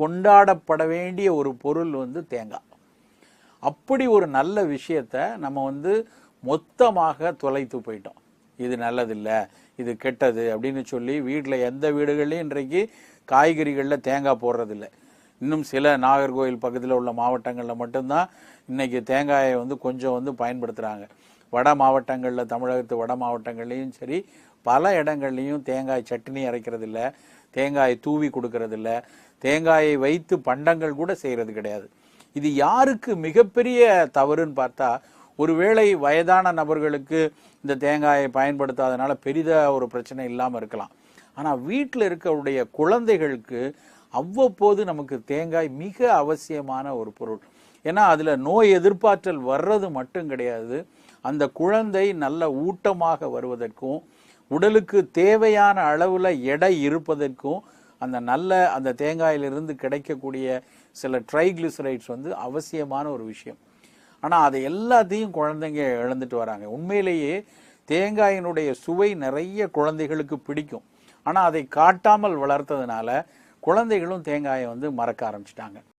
கொண்டாடப்பட வேண்டிய ஒரு பொருள் வந்து தேங்காய். அப்படி ஒரு நல்ல விஷயத்த நம்ம மொத்தமாக தொலைத்து போயிட்டோம். இது நல்லதில்லை, இது கெட்டது அப்படின்னு சொல்லி வீட்டில் எந்த வீடுகள்லையும் இன்றைக்கு காய்கறிகளில் தேங்காய் போடுறதில்லை. இன்னும் சில நாகர்கோவில் பக்கத்தில் உள்ள மாவட்டங்களில் மட்டும்தான் இன்னைக்கு தேங்காயை கொஞ்சம் பயன்படுத்துகிறாங்க. வட மாவட்டங்களில், தமிழகத்து வட மாவட்டங்கள்லையும் சரி, பல இடங்கள்லையும் தேங்காய் சட்னி அரைக்கிறதில்ல, தேங்காயை தூவி கொடுக்கறதில்ல, தேங்காயை வைத்து பண்டங்கள் கூட செய்கிறது கிடையாது. இது யாருக்கு மிகப்பெரிய தவறுன்னு பார்த்தா, ஒருவேளை வயதான நபர்களுக்கு இந்த தேங்காயை பயன்படுத்தாதனால பெரிதாக ஒரு பிரச்சனை இல்லாமல் இருக்கலாம். ஆனால் வீட்டில் இருக்கக்கூடிய குழந்தைகளுக்கு அவ்வப்போது நமக்கு தேங்காய் மிக அவசியமான ஒரு பொருள். ஏன்னா அதில் நோய் எதிர்ப்பாற்றல் வர்றது மட்டும் கிடையாது, அந்த குழந்தை நல்ல ஊட்டமாக வருவதற்கும் உடலுக்கு தேவையான அளவில் எடை இருப்பதற்கும் அந்த தேங்காயிலிருந்து கிடைக்கக்கூடிய சில ட்ரைக்ளிசரைட்ஸ் அவசியமான ஒரு விஷயம். ஆனால் அதை எல்லாத்தையும் குழந்தைங்க இழந்துட்டு வராங்க. உண்மையிலேயே தேங்காயினுடைய சுவை நிறைய குழந்தைகளுக்கு பிடிக்கும். ஆனால் அதை காட்டாமல் வளர்த்ததுனால குழந்தைகளும் தேங்காயை மறக்க ஆரம்பிச்சிட்டாங்க.